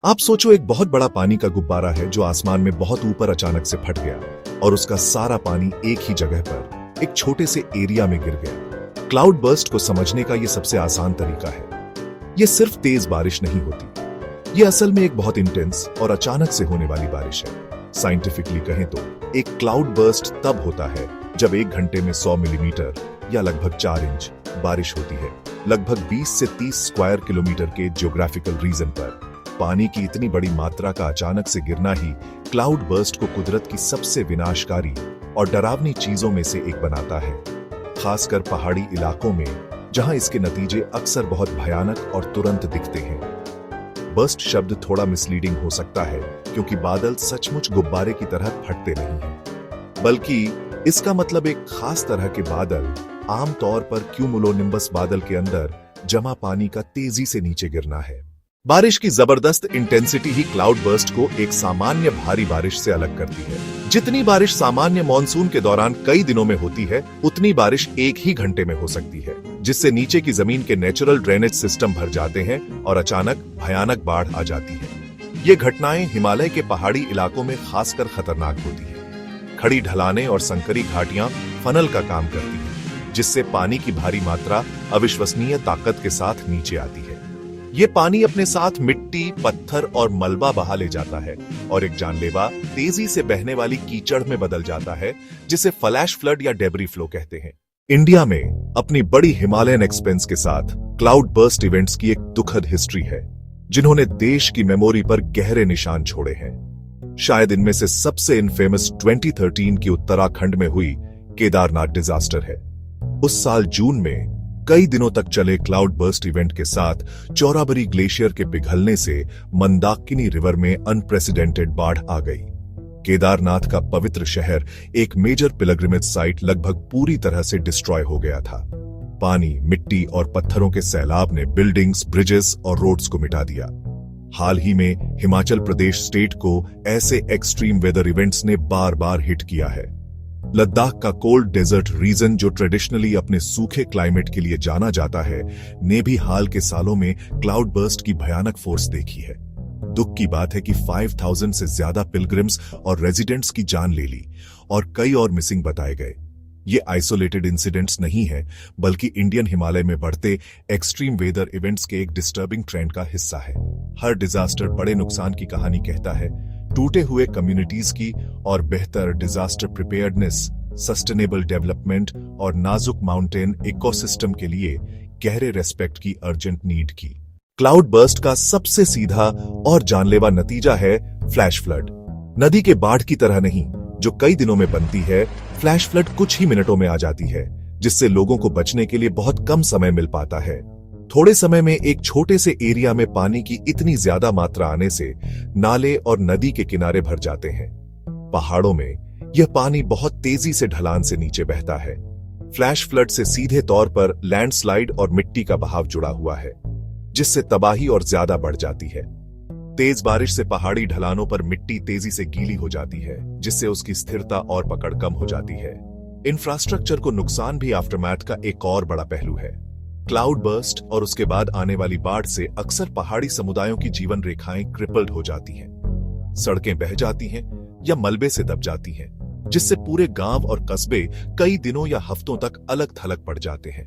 आप सोचो, एक बहुत बड़ा पानी का गुब्बारा है जो आसमान में बहुत ऊपर अचानक से फट गया और उसका सारा पानी एक ही जगह पर एक छोटे से एरिया में गिर गया। क्लाउड बर्स्ट को समझने का यह सबसे आसान तरीका है। यह सिर्फ तेज बारिश नहीं होती, यह असल में एक बहुत इंटेंस और अचानक से होने वाली बारिश है। साइंटिफिकली कहें तो एक क्लाउड बर्स्ट तब होता है जब एक घंटे में 100 मिलीमीटर या लगभग 4 इंच बारिश होती है। लगभग 20 से 30 स्क्वायर किलोमीटर के ज्योग्राफिकल रीजन पर पानी की इतनी बड़ी मात्रा का अचानक से गिरना ही क्लाउड बर्स्ट को कुदरत की सबसे विनाशकारी और डरावनी चीजों में से एक बनाता है, खासकर पहाड़ी इलाकों में जहां इसके नतीजे अक्सर बहुत भयानक और तुरंत दिखते हैं। बर्स्ट शब्द थोड़ा मिसलीडिंग हो सकता है क्योंकि बादल सचमुच गुब्बारे की तरह फटते नहीं हैं, बल्कि इसका मतलब एक खास तरह के बादल, आमतौर पर क्यूमुलोनिम्बस बादल के अंदर जमा पानी का तेजी से नीचे गिरना है। बारिश की जबरदस्त इंटेंसिटी ही क्लाउड बर्स्ट को एक सामान्य भारी बारिश से अलग करती है। जितनी बारिश सामान्य मॉनसून के दौरान कई दिनों में होती है, उतनी बारिश एक ही घंटे में हो सकती है, जिससे नीचे की जमीन के नेचुरल ड्रेनेज सिस्टम भर जाते हैं और अचानक भयानक बाढ़ आ जाती है। ये घटनाएं हिमालय के पहाड़ी इलाकों में खासकर खतरनाक होती है। खड़ी ढलानें और संकरी घाटियां फनल का काम करती हैं, जिससे पानी की भारी मात्रा अविश्वसनीय ताकत के साथ नीचे आती है। ये पानी अपने साथ मिट्टी, पत्थर और मलबा बहा ले जाता है और एक जानलेवा तेजी से बहने वाली कीचड़ में बदल जाता है, जिसे फ्लैश फ्लड या डेब्री फ्लो कहते हैं। इंडिया में अपनी बड़ी हिमालयन एक्सपेंस के साथ क्लाउड बर्स्ट इवेंट्स की एक दुखद हिस्ट्री है, जिन्होंने देश की मेमोरी पर गहरे निशान छोड़े हैं। शायद इनमें से सबसे इनफेमस 2013 की उत्तराखंड में हुई केदारनाथ डिजास्टर है। उस साल जून में कई दिनों तक चले क्लाउड बर्स्ट इवेंट के साथ चौराबरी ग्लेशियर के पिघलने से मंदाकिनी रिवर में अनप्रेसिडेंटेड बाढ़ आ गई। केदारनाथ का पवित्र शहर, एक मेजर पिलग्रिमेज साइट, लगभग पूरी तरह से डिस्ट्रॉय हो गया था। पानी, मिट्टी और पत्थरों के सैलाब ने बिल्डिंग्स, ब्रिजेस और रोड्स को मिटा दिया। हाल ही में हिमाचल प्रदेश स्टेट को ऐसे एक्सट्रीम वेदर इवेंट्स ने बार बार हिट किया है। लद्दाख का कोल्ड डेजर्ट रीजन, जो ट्रेडिशनली अपने सूखे क्लाइमेट के लिए जाना जाता है, ने भी हाल के सालों में क्लाउड बर्स्ट की भयानक फोर्स देखी है। दुख की बात है कि 5000 से ज्यादा पिलग्रिम्स और रेजिडेंट्स की जान ले ली और कई और मिसिंग बताए गए। ये आइसोलेटेड इंसिडेंट्स नहीं है, बल्कि इंडियन हिमालय में बढ़ते एक्सट्रीम वेदर इवेंट्स के एक डिस्टर्बिंग ट्रेंड का हिस्सा है। हर डिजास्टर बड़े नुकसान की कहानी कहता है। टूटे हुए कम्युनिटीज की और बेहतर डिजास्टर प्रिपेयर्डनेस, सस्टेनेबल डेवलपमेंट और नाजुक माउंटेन इकोसिस्टम के लिए गहरे रेस्पेक्ट की अर्जेंट नीड की। क्लाउड बर्स्ट का सबसे सीधा और जानलेवा नतीजा है फ्लैश फ्लड। नदी के बाढ़ की तरह नहीं, जो कई दिनों में बनती है, फ्लैश फ्लड कुछ ही मिनटों में आ जाती है, जिससे लोगों को बचने के लिए बहुत कम समय मिल पाता है। थोड़े समय में एक छोटे से एरिया में पानी की इतनी ज्यादा मात्रा आने से नाले और नदी के किनारे भर जाते हैं। पहाड़ों में यह पानी बहुत तेजी से ढलान से नीचे बहता है। फ्लैश फ्लड से सीधे तौर पर लैंडस्लाइड और मिट्टी का बहाव जुड़ा हुआ है, जिससे तबाही और ज्यादा बढ़ जाती है। तेज बारिश से पहाड़ी ढलानों पर मिट्टी तेजी से गीली हो जाती है, जिससे उसकी स्थिरता और पकड़ कम हो जाती है। इंफ्रास्ट्रक्चर को नुकसान भी आफ्टरमैथ का एक और बड़ा पहलू है। क्लाउड बर्स्ट और उसके बाद आने वाली बाढ़ से अक्सर पहाड़ी समुदायों की जीवन रेखाएं क्रिपल्ड हो जाती हैं। सड़कें बह जाती हैं या मलबे से दब जाती हैं, जिससे पूरे गांव और कस्बे कई दिनों या हफ्तों तक अलग थलग पड़ जाते हैं।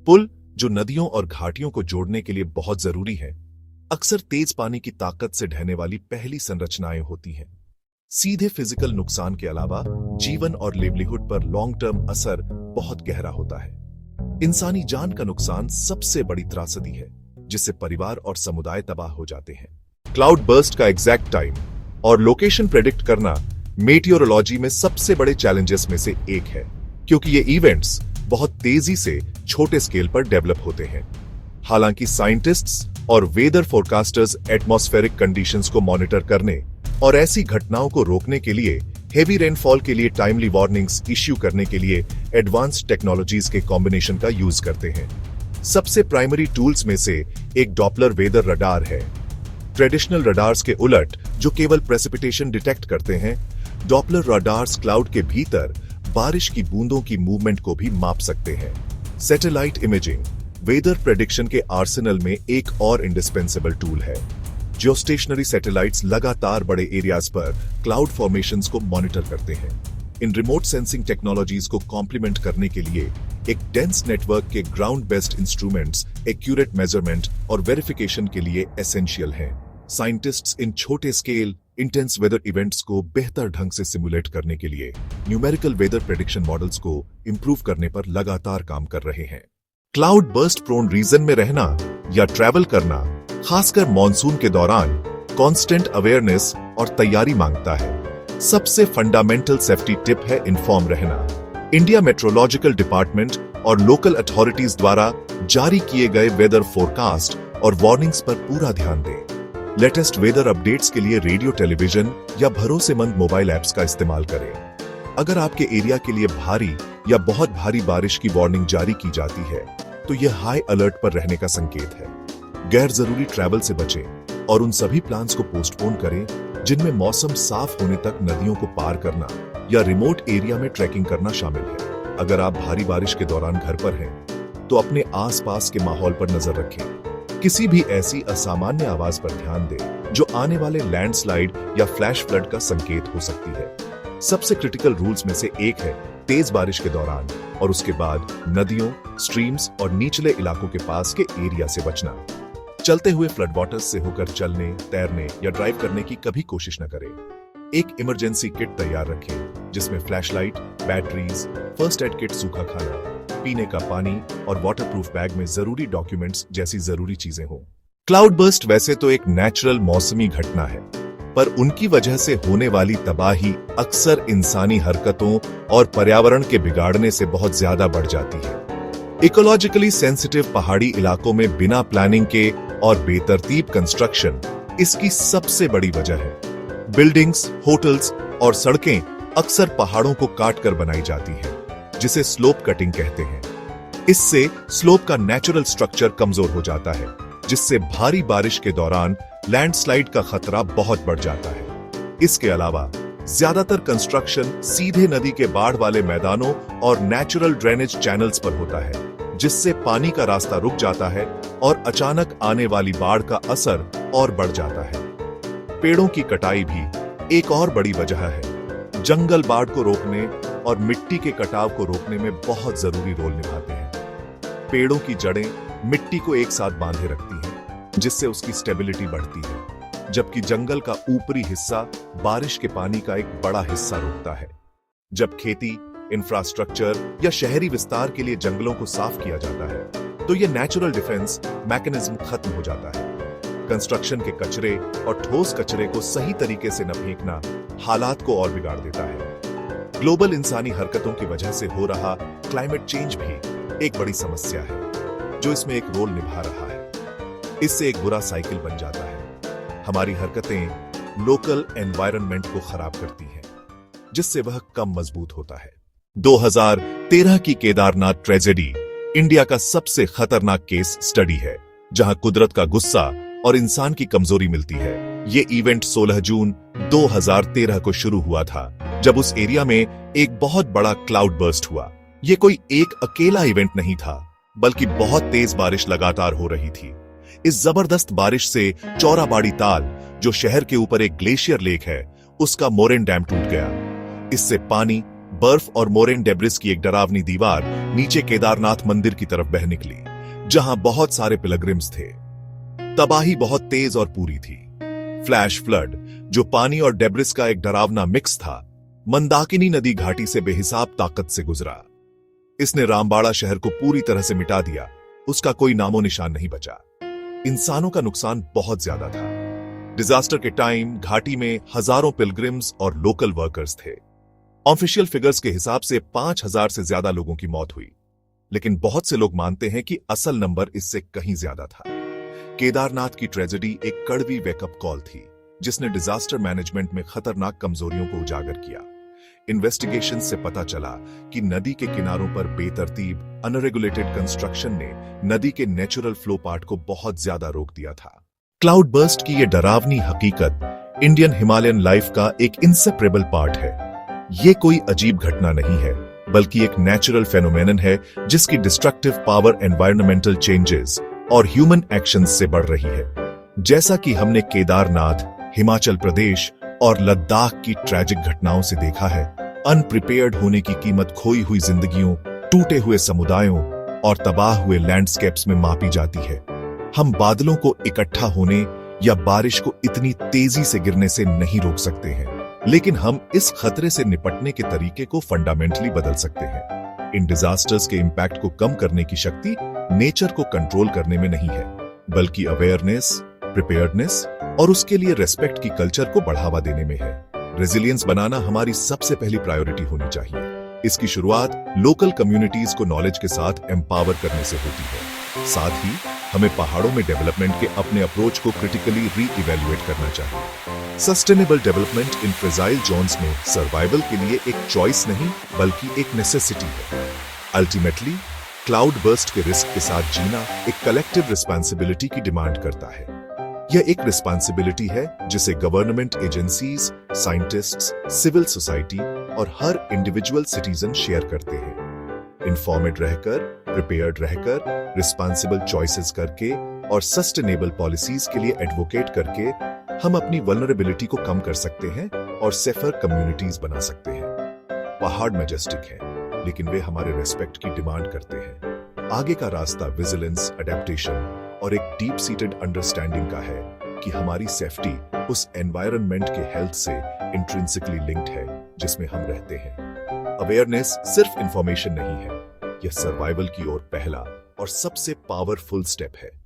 पुल, जो नदियों और घाटियों को जोड़ने के लिए बहुत जरूरी है, अक्सर तेज पानी की ताकत से ढहने वाली पहली संरचनाएं होती हैं। सीधे फिजिकल नुकसान के अलावा जीवन और लिवलीहुड पर लॉन्ग टर्म असर बहुत गहरा होता है। इंसानी जान का नुकसान सबसे बड़ी त्रासदी है, जिससे परिवार और समुदाय तबाह हो जाते हैं। क्लाउड बर्स्ट का एग्जैक्ट टाइम और लोकेशन प्रेडिक्ट करना मेटियोरोलॉजी में सबसे बड़े चैलेंजेस में से एक है, क्योंकि ये इवेंट्स बहुत तेजी से छोटे स्केल पर डेवलप होते हैं। हालांकि साइंटिस्ट्स और वेदर फोरकास्टर्स एटमॉस्फेरिक कंडीशंस को मॉनिटर करने और ऐसी घटनाओं को रोकने के लिए, हेवी रेनफॉल के लिए टाइमली वार्निंग्स इश्यू करने के लिए एडवांस्ड टेक्नोलॉजीज के कॉम्बिनेशन का यूज करते हैं। सबसे प्राइमरी टूल्स में से एक डॉपलर वेदर रडार है। ट्रेडिशनल रडार्स के उलट, जो केवल प्रेसिपिटेशन डिटेक्ट करते हैं, डॉपलर रडार्स क्लाउड के भीतर बारिश की बूंदों की मूवमेंट को भी माप सकते हैं। सैटेलाइट इमेजिंग वेदर प्रेडिक्शन के आर्सेनल में एक और इंडिस्पेंसेबल टूल है। जियोस्टेशनरी सैटेलाइट्स लगातार बड़े एरियाज पर क्लाउड फॉर्मेशंस को मॉनिटर करते हैं। इन रिमोट सेंसिंग टेक्नोलॉजीज को कॉम्प्लीमेंट करने के लिए एक डेंस नेटवर्क के ground based instruments accurate measurement और वेरिफिकेशन के लिए एसेंशियल हैं। साइंटिस्ट्स इन छोटे स्केल इंटेंस वेदर इवेंट्स को बेहतर ढंग से सिमुलेट करने के लिए न्यूमेरिकल वेदर प्रेडिक्शन मॉडल्स को इंप्रूव करने पर लगातार काम कर रहे हैं। क्लाउड बर्स्ट प्रोन रीजन में रहना या ट्रैवल करना, खासकर मॉनसून के दौरान, कांस्टेंट अवेयरनेस और तैयारी मांगता है। सबसे फंडामेंटल सेफ्टी टिप है इन्फॉर्म रहना। इंडिया मेट्रोलॉजिकल डिपार्टमेंट और लोकल अथॉरिटीज द्वारा जारी किए गए वेदर फोरकास्ट और वार्निंग्स पर पूरा ध्यान दें। लेटेस्ट वेदर अपडेट्स के लिए रेडियो, टेलीविजन या भरोसेमंद मोबाइल ऐप्स का इस्तेमाल करें। अगर आपके एरिया के लिए भारी या बहुत भारी बारिश की वार्निंग जारी की जाती है तो यह हाई अलर्ट पर रहने का संकेत है। गैर जरूरी ट्रैवल से बचें और उन सभी प्लान्स को पोस्टपोन करें जिनमें मौसम साफ होने तक नदियों को पार करना या रिमोट एरिया में ट्रैकिंग करना शामिल है। अगर आप भारी बारिश के दौरान घर पर हैं तो अपने आसपास के माहौल पर नजर रखें। किसी भी ऐसी असामान्य आवाज पर ध्यान दें जो आने वाले लैंडस्लाइड या फ्लैश फ्लड का संकेत हो सकती है। सबसे क्रिटिकल रूल्स में से एक है तेज बारिश के दौरान और उसके बाद नदियों, स्ट्रीम्स और निचले इलाकों के पास के एरिया से बचना। चलते हुए फ्लड वाटर्स से होकर चलने, तैरने या ड्राइव करने की कभी कोशिश न करें। एक इमरजेंसी किट तैयार रखें जिसमें flashlight, batteries, first aid kit, सूखा खाना, पीने का पानी और वाटरप्रूफ बैग में जरूरी डॉक्यूमेंट्स जैसी जरूरी चीजें हों। क्लाउड बर्स्ट वैसे तो एक नेचुरल मौसमी घटना है, पर उनकी वजह से होने वाली तबाही अक्सर इंसानी हरकतों और पर्यावरण के बिगाड़ने से बहुत ज्यादा बढ़ जाती है। इकोलॉजिकली सेंसिटिव पहाड़ी इलाकों में बिना प्लानिंग के और बेतरतीब कंस्ट्रक्शन इसकी सबसे बड़ी वजह है। बिल्डिंग्स, होटल्स और सड़कें अक्सर पहाड़ों को काट कर बनाई जाती हैं, जिसे स्लोप कटिंग कहते हैं। इससे स्लोप का नेचुरल स्ट्रक्चर कमजोर हो जाता है, जिससे भारी बारिश के दौरान लैंडस्लाइड का खतरा बहुत बढ़ जाता है। इसके अलावा ज्यादातर कंस्ट्रक्शन सीधे नदी के बाढ़ वाले मैदानों और नेचुरल ड्रेनेज चैनल्स पर होता है, जिससे पानी का रास्ता रुक जाता है और अचानक आने वाली बाढ़ का असर और बढ़ जाता है। पेड़ों की कटाई भी एक और बड़ी वजह है। जंगल बाढ़ को रोकने और मिट्टी के कटाव को रोकने में बहुत जरूरी रोल निभाते हैं। पेड़ों की जड़ें मिट्टी को एक साथ बांधे रखती हैं, जिससे उसकी स्टेबिलिटी बढ़ती है, जबकि जंगल का ऊपरी हिस्सा बारिश के पानी का एक बड़ा हिस्सा रोकता है। जब खेती, इंफ्रास्ट्रक्चर या शहरी विस्तार के लिए जंगलों को साफ किया जाता है तो यह नेचुरल डिफेंस मैकेनिज्म खत्म हो जाता है। कंस्ट्रक्शन के कचरे और ठोस कचरे को सही तरीके से न फेंकना हालात को और बिगाड़ देता है। ग्लोबल इंसानी हरकतों की वजह से हो रहा क्लाइमेट चेंज भी एक बड़ी समस्या है, जो इसमें एक रोल निभा रहा है। इससे एक बुरा साइकिल बन जाता है। हमारी हरकतें लोकल एनवायरनमेंट को खराब करती हैं, जिससे वह कम मजबूत होता है। 2013 की केदारनाथ ट्रेजेडी इंडिया का सबसे खतरनाक केस स्टडी है, जहां कुदरत का गुस्सा और इंसान की कमजोरी मिलती है। ये इवेंट 16 जून 2013 को शुरू हुआ था, जब उस एरिया में एक बहुत बड़ा क्लाउड बर्स्ट हुआ। ये कोई एक अकेला इवेंट नहीं था, बल्कि बहुत तेज बारिश लगातार हो रही थी। इस जबरदस्त बारिश से चौराबाड़ी ताल, जो शहर के ऊपर एक ग्लेशियर लेक है, उसका मोरेन डैम टूट गया। इससे पानी, बर्फ और मोरेन डेब्रिस की एक डरावनी दीवार नीचे केदारनाथ मंदिर की तरफ बह निकली, जहां बहुत सारे पिलग्रिम्स थे। तबाही बहुत तेज और पूरी थी। फ्लैश फ्लड, जो पानी और डेब्रिस का एक डरावना मिक्स था, मंदाकिनी नदी घाटी से बेहिसाब ताकत से गुजरा। इसने रामबाड़ा शहर को पूरी तरह से मिटा दिया। उसका कोई नामो निशान नहीं बचा। इंसानों का नुकसान बहुत ज्यादा था। डिजास्टर के टाइम घाटी में हजारों पिलग्रिम्स और लोकल वर्कर्स थे। ऑफिशियल फिगर्स के हिसाब से 5000 से ज्यादा लोगों की मौत हुई, लेकिन बहुत से लोग मानते हैं कि असल नंबर इससे कहीं ज्यादा था। केदारनाथ की ट्रेजेडी एक कड़वी वेकअप कॉल थी, जिसने डिजास्टर मैनेजमेंट में खतरनाक कमजोरियों को उजागर किया। इन्वेस्टिगेशन से पता चला कि नदी के किनारों पर बेतरतीब अनरेगुलेटेड कंस्ट्रक्शन ने नदी के नेचुरल फ्लो पार्ट को बहुत ज्यादा रोक दिया था। क्लाउड बर्स्ट की यह डरावनी हकीकत इंडियन हिमालयन लाइफ का एक इंसेपरेबल पार्ट है। ये कोई अजीब घटना नहीं है, बल्कि एक नेचुरल फेनोमेनन है, जिसकी डिस्ट्रक्टिव पावर एनवायरमेंटल चेंजेस और ह्यूमन एक्शंस से बढ़ रही है। जैसा कि हमने केदारनाथ, हिमाचल प्रदेश और लद्दाख की ट्रैजिक घटनाओं से देखा है, अनप्रिपेयर्ड होने की कीमत खोई हुई जिंदगियों, टूटे हुए समुदायों और तबाह हुए लैंडस्केप्स में मापी जाती है। हम बादलों को इकट्ठा होने या बारिश को इतनी तेजी से गिरने से नहीं रोक सकते हैं, लेकिन हम इस खतरे से निपटने के तरीके को फंडामेंटली बदल सकते हैं। इन डिजास्टर्स के इम्पैक्ट को कम करने की शक्ति नेचर को कंट्रोल करने में नहीं है, बल्कि अवेयरनेस, प्रिपेयर्डनेस और उसके लिए रेस्पेक्ट की कल्चर को बढ़ावा देने में है। रेजिलियंस बनाना हमारी सबसे पहली प्रायोरिटी होनी चाहिए। इसकी शुरुआत लोकल कम्युनिटीज को नॉलेज के साथ एम्पावर करने से होती है। साथ ही हमें पहाड़ों में डेवलपमेंट के अपने अप्रोच को क्रिटिकली री-इवैल्यूएट करना चाहिए। Sustainable development in fragile zones में सर्वाइवल के लिए एक चॉइस नहीं, बल्कि एक नेसेसिटी है। अल्टीमेटली क्लाउड बर्स्ट के रिस्क के साथ जीना एक कलेक्टिव रिस्पॉन्सिबिलिटी की डिमांड करता है। यह एक रिस्पॉन्सिबिलिटी है जिसे government agencies, scientists, civil society और हर इंडिविजुअल सिटीजन शेयर करते हैं। इन्फॉर्मेड रहकर, प्रिपेयर्ड रहकर, रिस्पॉन्सिबल चॉइसेस करके और सस्टेनेबल पॉलिसीज के लिए एडवोकेट करके हम अपनी वल्नरेबिलिटी को कम कर सकते हैं और सेफर कम्युनिटीज बना सकते हैं। पहाड़ मैजेस्टिक है, लेकिन वे हमारे रेस्पेक्ट की डिमांड करते हैं। आगे का रास्ता विजिलेंस, अडेप्टेशन और एक डीप सीटेड अंडरस्टैंडिंग का है कि हमारी सेफ्टी उस एनवायरनमेंट के हेल्थ से इंट्रिंसिकली लिंक्ड है जिसमें हम रहते हैं। अवेयरनेस सिर्फ इंफॉर्मेशन नहीं है, यह सर्वाइवल की ओर पहला और सबसे पावरफुल स्टेप है।